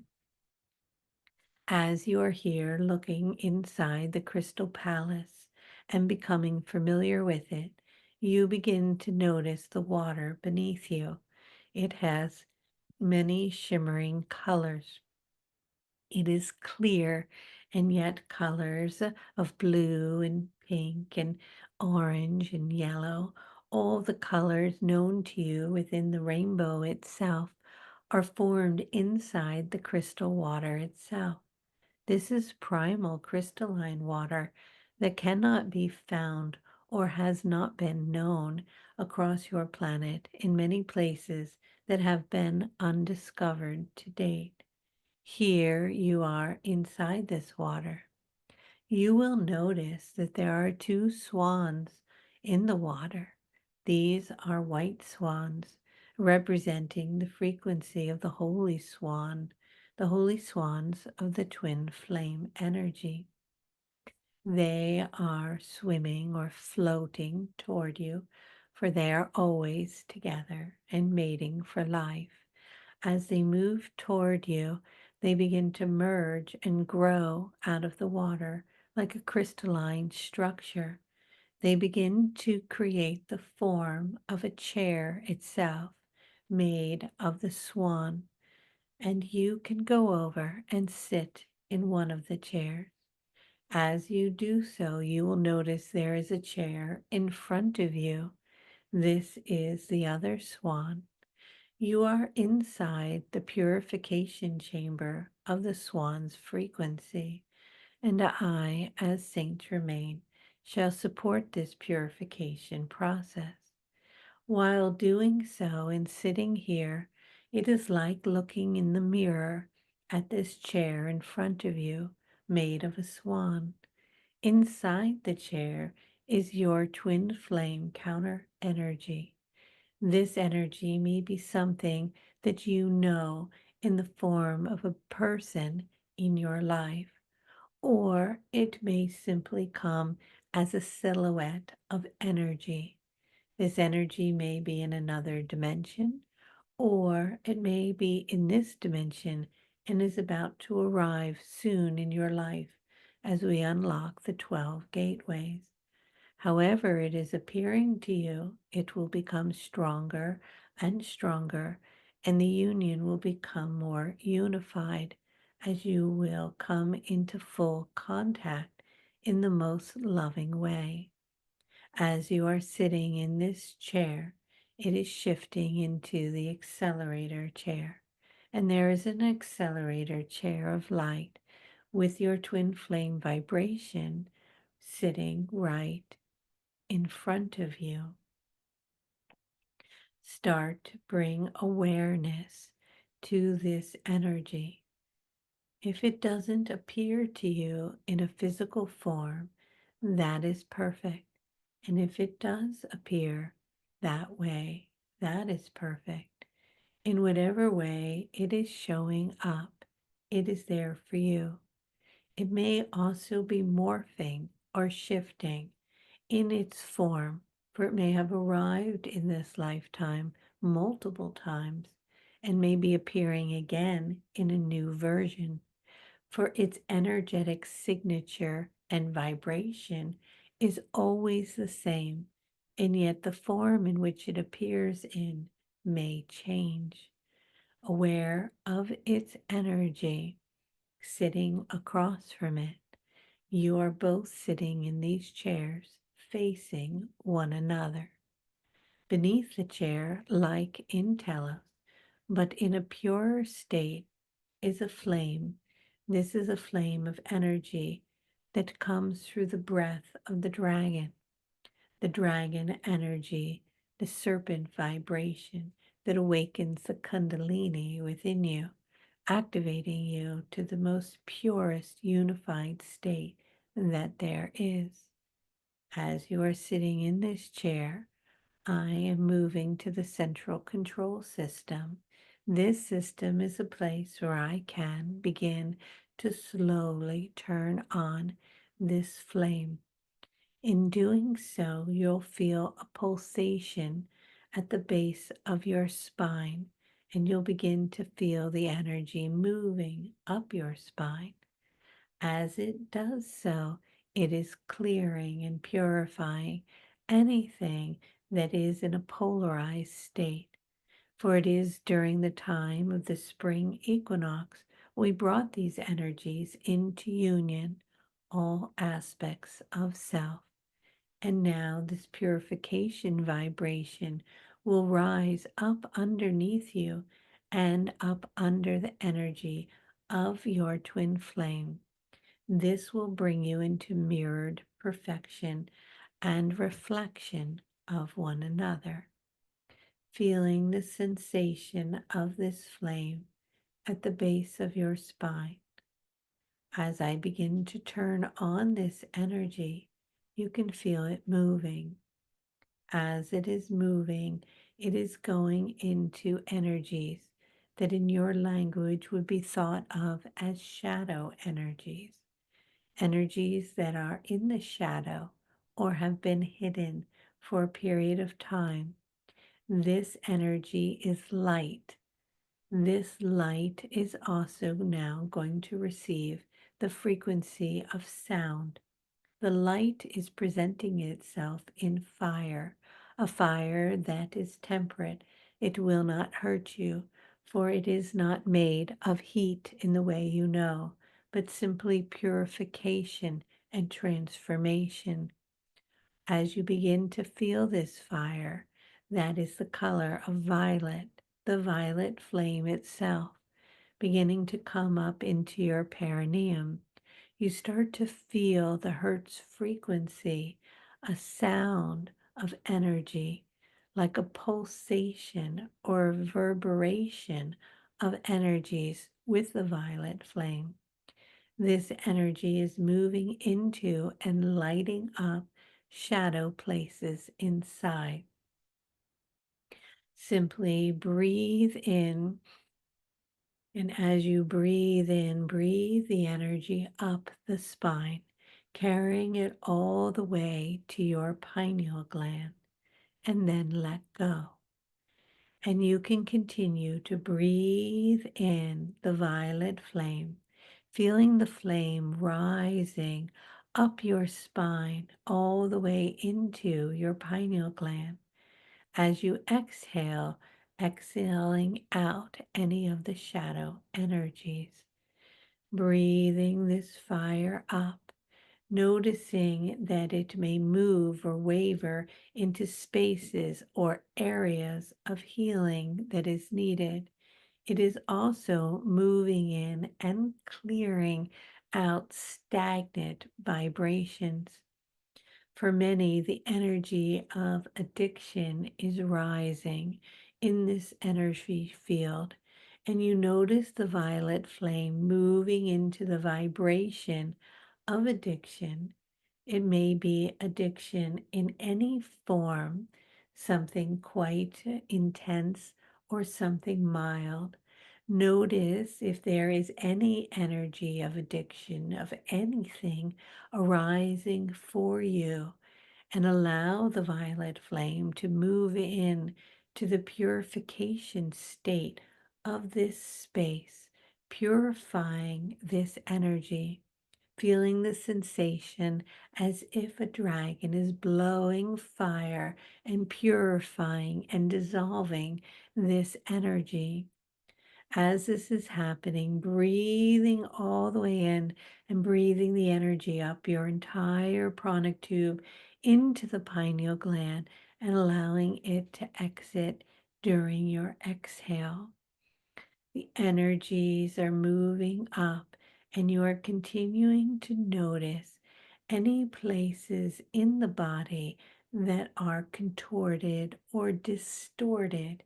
S1: As you are here looking inside the crystal palace and becoming familiar with it, you begin to notice the water beneath you. It has many shimmering colors. It is clear, and yet colors of blue and pink and orange and yellow, all the colors known to you within the rainbow itself, are formed inside the crystal water itself. This is primal crystalline water that cannot be found or has not been known across your planet in many places that have been undiscovered to date. Here you are inside this water. You will notice that there are two swans in the water. These are white swans, representing the frequency of the holy swan, the holy swans of the twin flame energy. They are swimming or floating toward you, for they are always together and mating for life. As they move toward you, they begin to merge and grow out of the water like a crystalline structure. They begin to create the form of a chair itself made of the swan, and you can go over and sit in one of the chairs. As you do so, you will notice there is a chair in front of you. This is the other swan. You are inside the purification chamber of the swan's frequency, and I, as Saint Germain, shall support this purification process. While doing so and sitting here, it is like looking in the mirror at this chair in front of you, made of a swan. Inside the chair is your twin flame counter energy. This energy may be something that you know in the form of a person in your life, or it may simply come as a silhouette of energy. This energy may be in another dimension, or it may be in this dimension and is about to arrive soon in your life as we unlock the 12 gateways. However, it is appearing to you, it will become stronger and stronger, and the union will become more unified as you will come into full contact in the most loving way. As you are sitting in this chair, it is shifting into the accelerator chair. And there is an accelerator chair of light with your twin flame vibration sitting right in front of you. Start to bring awareness to this energy. If it doesn't appear to you in a physical form, that is perfect. And if it does appear that way, that is perfect. In whatever way it is showing up, it is there for you. It may also be morphing or shifting in its form, for it may have arrived in this lifetime multiple times and may be appearing again in a new version, for its energetic signature and vibration is always the same, and yet the form in which it appears in may change. Aware of its energy sitting across from it, you are both sitting in these chairs facing one another. Beneath the chair, like in Telos, but in a purer state, is a flame. This is a flame of energy that comes through the breath of the dragon energy, the serpent vibration that awakens the Kundalini within you, activating you to the most purest unified state that there is. As you are sitting in this chair, I am moving to the central control system. This system is a place where I can begin to slowly turn on this flame. In doing so, you'll feel a pulsation at the base of your spine, and you'll begin to feel the energy moving up your spine. As it does so, it is clearing and purifying anything that is in a polarized state. For it is during the time of the spring equinox we brought these energies into union, all aspects of self. And now this purification vibration will rise up underneath you and up under the energy of your twin flame. This will bring you into mirrored perfection and reflection of one another, feeling the sensation of this flame at the base of your spine. As I begin to turn on this energy, you can feel it moving. As it is moving, it is going into energies that in your language would be thought of as shadow energies, energies that are in the shadow or have been hidden for a period of time. This energy is light. This light is also now going to receive the frequency of sound. The light is presenting itself in fire, a fire that is temperate. It will not hurt you, for it is not made of heat in the way you know, but simply purification and transformation. As you begin to feel this fire, that is the color of violet, the violet flame itself, beginning to come up into your perineum. You start to feel the Hertz frequency, a sound of energy, like a pulsation or reverberation of energies with the violet flame. This energy is moving into and lighting up shadow places inside. Simply breathe in, and as you breathe in, breathe the energy up the spine, carrying it all the way to your pineal gland, and then let go. And you can continue to breathe in the violet flame, feeling the flame rising up your spine all the way into your pineal gland. As you exhale, exhaling out any of the shadow energies, breathing this fire up, noticing that it may move or waver into spaces or areas of healing that is needed. It is also moving in and clearing out stagnant vibrations. For many, the energy of addiction is rising in this energy field, and you notice the violet flame moving into the vibration of addiction. It may be addiction in any form, something quite intense or something mild. Notice if there is any energy of addiction of anything arising for you, and allow the violet flame to move in to the purification state of this space, purifying this energy, feeling the sensation as if a dragon is blowing fire and purifying and dissolving this energy. As this is happening, breathing all the way in and breathing the energy up your entire pranic tube into the pineal gland and allowing it to exit during your exhale. The energies are moving up, and you are continuing to notice any places in the body that are contorted or distorted,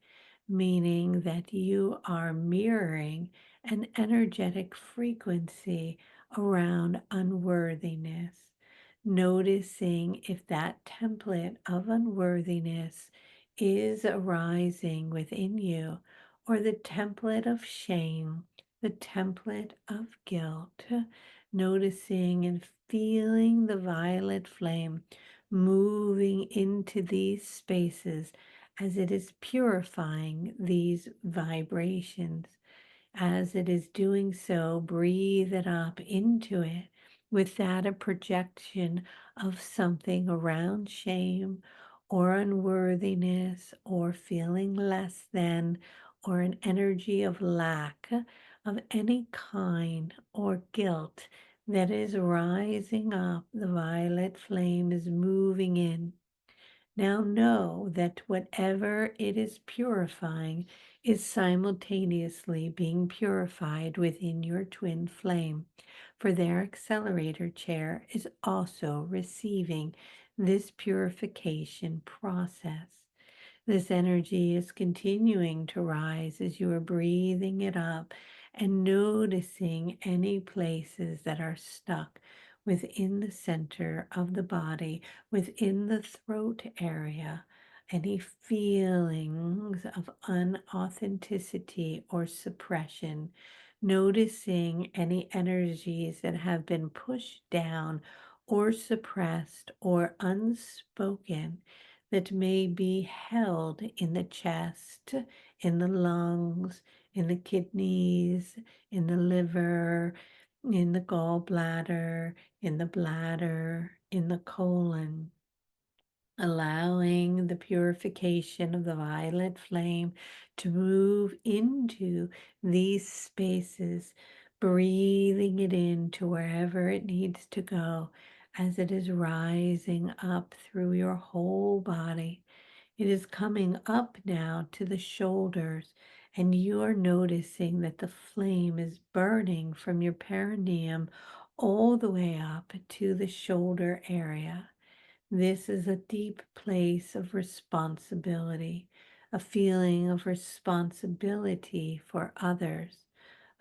S1: meaning that you are mirroring an energetic frequency around unworthiness. Noticing if that template of unworthiness is arising within you, or the template of shame, the template of guilt, noticing and feeling the violet flame moving into these spaces as it is purifying these vibrations. As it is doing so, breathe it up into it with that a projection of something around shame or unworthiness or feeling less than or an energy of lack of any kind or guilt that is rising up. The violet flame is moving in. Now know that whatever it is purifying is simultaneously being purified within your twin flame, for their accelerator chair is also receiving this purification process. This energy is continuing to rise as you are breathing it up and noticing any places that are stuck within the center of the body, within the throat area, any feelings of unauthenticity or suppression, noticing any energies that have been pushed down or suppressed or unspoken that may be held in the chest, in the lungs, in the kidneys, in the liver, in the gallbladder, in the bladder, in the colon. Allowing the purification of the violet flame to move into these spaces, breathing it in to wherever it needs to go as it is rising up through your whole body. It is coming up now to the shoulders, and you are noticing that the flame is burning from your perineum all the way up to the shoulder area. This is a deep place of responsibility, a feeling of responsibility for others,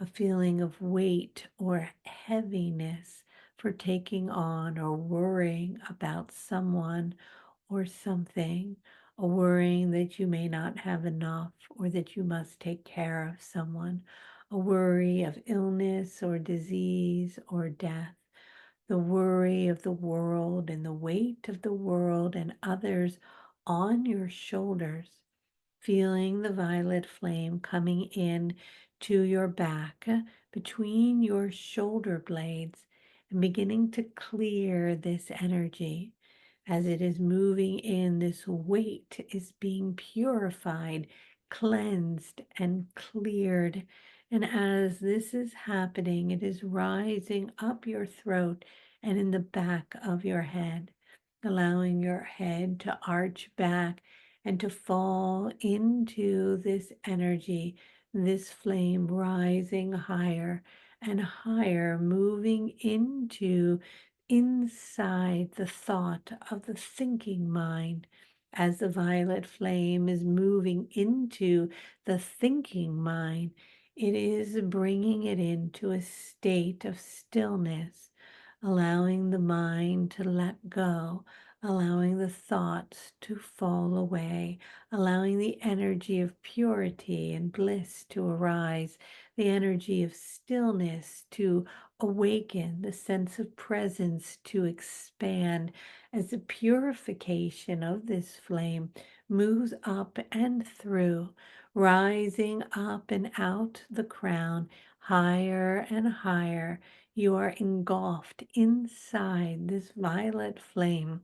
S1: a feeling of weight or heaviness for taking on or worrying about someone or something, a worrying that you may not have enough or that you must take care of someone, a worry of illness or disease or death, the worry of the world and the weight of the world and others on your shoulders, feeling the violet flame coming in to your back between your shoulder blades and beginning to clear this energy. As it is moving in, this weight is being purified, cleansed, and cleared. And as this is happening, it is rising up your throat and in the back of your head, allowing your head to arch back and to fall into this energy, this flame rising higher and higher, moving into inside the thought of the thinking mind. As the violet flame is moving into the thinking mind, it is bringing it into a state of stillness, allowing the mind to let go, allowing the thoughts to fall away, allowing the energy of purity and bliss to arise, the energy of stillness to awaken, the sense of presence to expand as the purification of this flame moves up and through, rising up and out the crown, higher and higher. You are engulfed inside this violet flame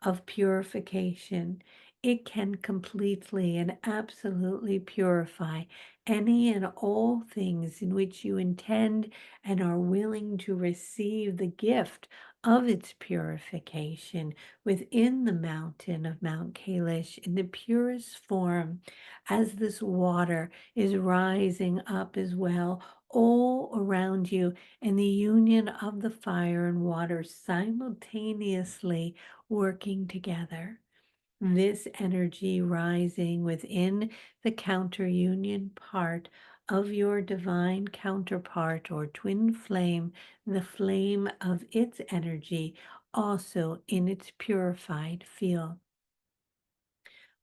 S1: of purification. It can completely and absolutely purify any and all things in which you intend and are willing to receive the gift of its purification within the mountain of Mount Kailash in the purest form, as this water is rising up as well all around you, and the union of the fire and water simultaneously working together. This energy rising within the counter union part of your divine counterpart or twin flame, the flame of its energy also in its purified field.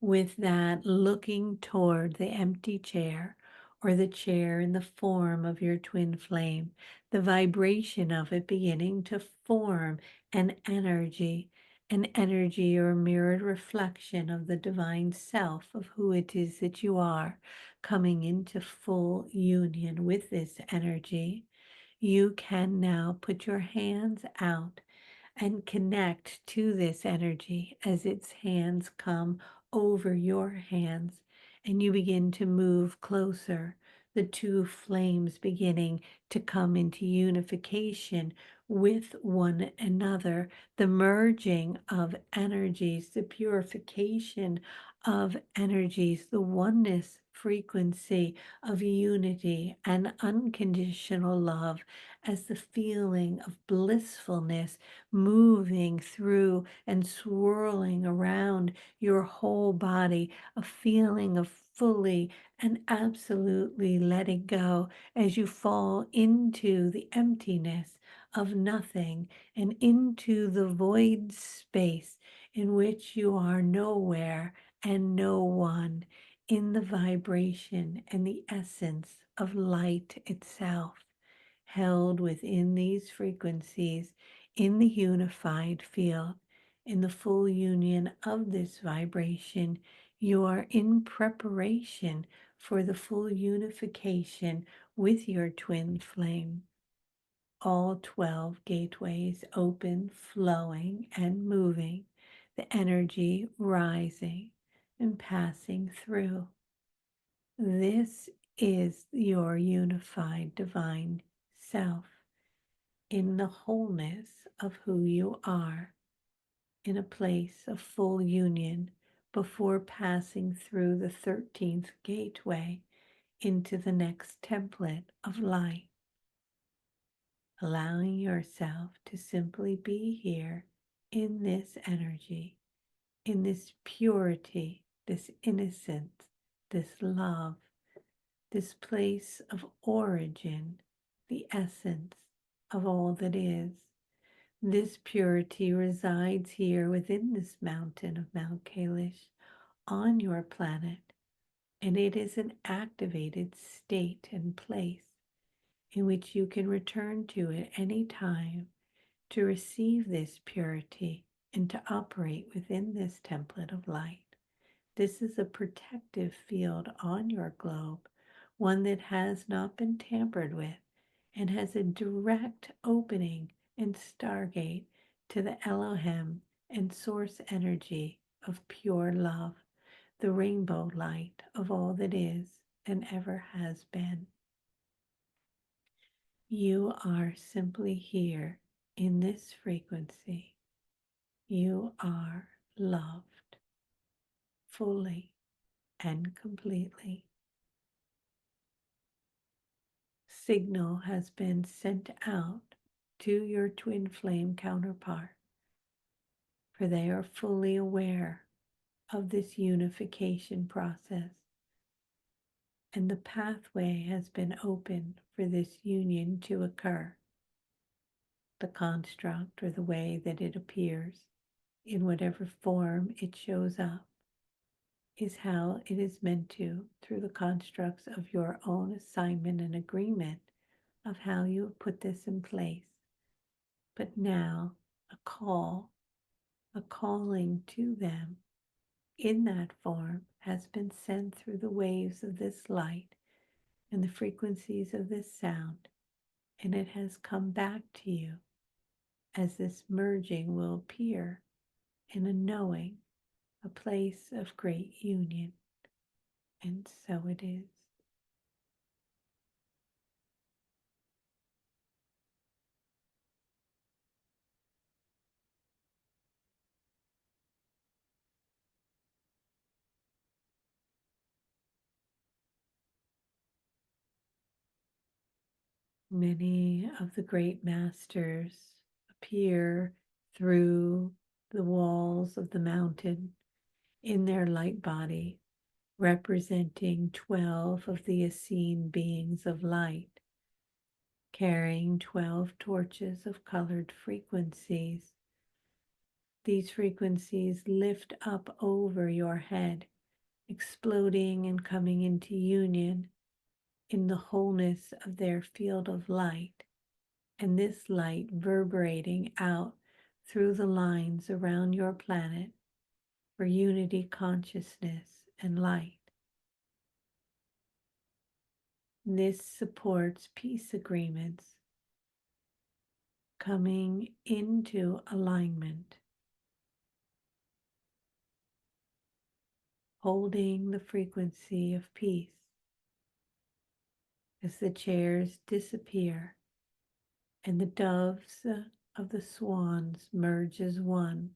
S1: With that, looking toward the empty chair or the chair in the form of your twin flame, the vibration of it beginning to form an energy or mirrored reflection of the divine self of who it is that you are, coming into full union with this energy. You can now put your hands out and connect to this energy as its hands come over your hands and you begin to move closer. The two flames beginning to come into unification with one another, the merging of energies, the purification of energies, the oneness frequency of unity and unconditional love as the feeling of blissfulness moving through and swirling around your whole body, a feeling of fully and absolutely letting go as you fall into the emptiness of nothing and into the void space in which you are nowhere and no one, in the vibration and the essence of light itself, held within these frequencies in the unified field, in the full union of this vibration. You are in preparation for the full unification with your twin flame. All 12 gateways open, flowing, and moving, the energy rising and passing through. This is your unified divine yourself in the wholeness of who you are, in a place of full union before passing through the 13th gateway into the next template of light, allowing yourself to simply be here in this energy, in this purity, this innocence, this love, this place of origin, the essence of all that is. This purity resides here within this mountain of Mount Kailash on your planet, and it is an activated state and place in which you can return to at any time to receive this purity and to operate within this template of light. This is a protective field on your globe, one that has not been tampered with and has a direct opening and stargate to the Elohim and source energy of pure love, the rainbow light of all that is and ever has been. You are simply here in this frequency. You are loved fully and completely. Signal has been sent out to your twin flame counterpart, for they are fully aware of this unification process, and the pathway has been opened for this union to occur. The construct, or the way that it appears, in whatever form it shows up, is how it is meant to, through the constructs of your own assignment and agreement of how you have put this in place. But now a call, a calling to them in that form has been sent through the waves of this light and the frequencies of this sound, and it has come back to you as this merging will appear in a knowing, a place of great union. And so it is. Many of the great masters appear through the walls of the mountain in their light body, representing 12 of the Essene beings of light, carrying 12 torches of colored frequencies. These frequencies lift up over your head, exploding and coming into union in the wholeness of their field of light, and this light reverberating out through the lines around your planet for unity, consciousness, and light. This supports peace agreements coming into alignment, holding the frequency of peace as the chairs disappear and the doves of the swans merge as one,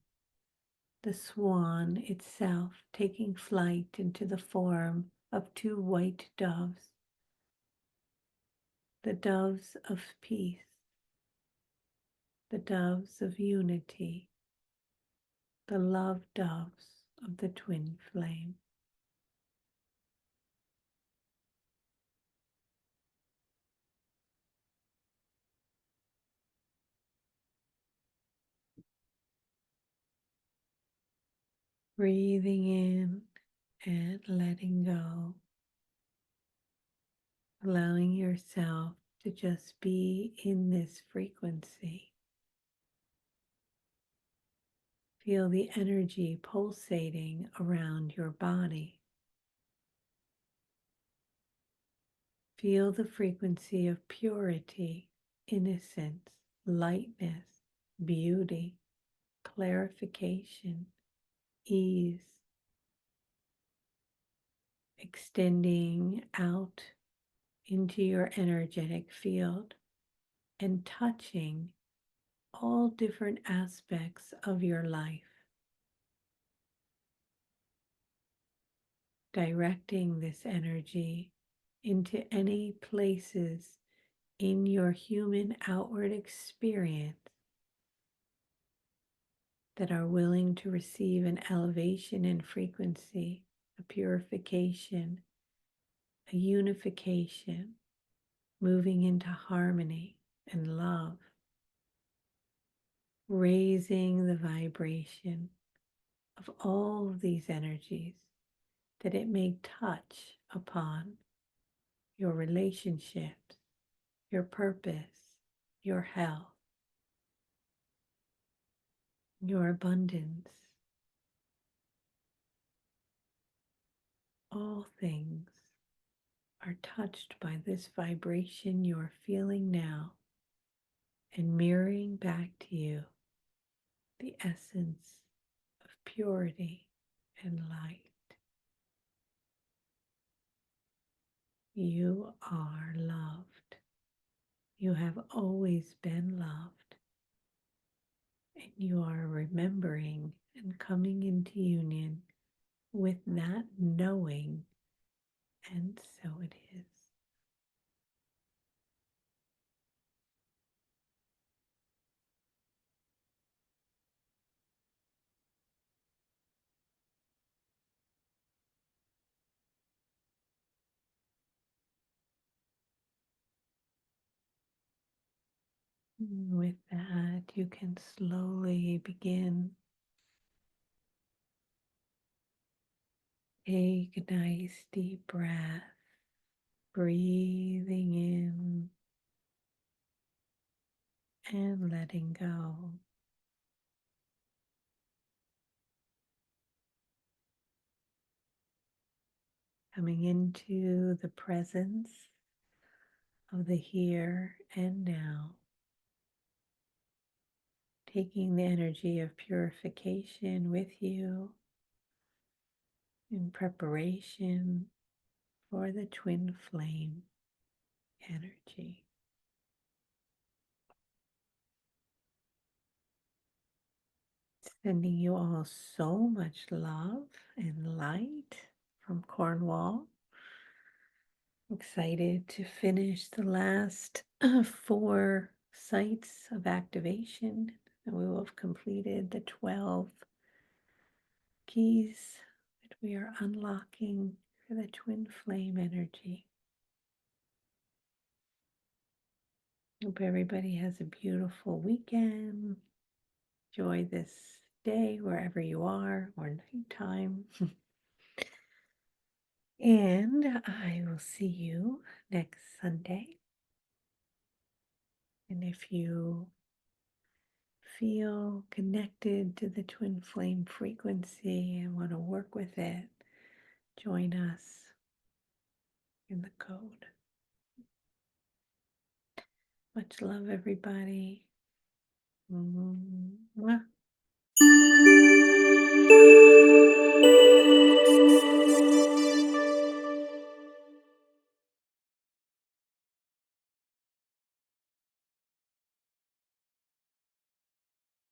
S1: the swan itself taking flight into the form of two white doves, the doves of peace, the doves of unity, the love doves of the twin flame. Breathing in and letting go, allowing yourself to just be in this frequency. Feel the energy pulsating around your body. Feel the frequency of purity, innocence, lightness, beauty, clarification, ease, extending out into your energetic field, and touching all different aspects of your life, directing this energy into any places in your human outward experience that are willing to receive an elevation in frequency, a purification, a unification, moving into harmony and love, raising the vibration of all of these energies that it may touch upon your relationships, your purpose, your health, your abundance. All things are touched by this vibration you're feeling now and mirroring back to you the essence of purity and light. You are loved. You have always been loved. And you are remembering and coming into union with that knowing, and so it is. With that, you can slowly begin. Take a nice deep breath, breathing in and letting go. Coming into the presence of the here and now. Taking the energy of purification with you in preparation for the twin flame energy. Sending you all so much love and light from Cornwall. Excited to finish the last 4 sites of activation, and we will have completed the 12 keys that we are unlocking for the twin flame energy. Hope everybody has a beautiful weekend. Enjoy this day wherever you are, or nighttime. And I will see you next Sunday. And if you feel connected to the twin flame frequency and want to work with it, join us in the code. Much love, everybody. Mwah.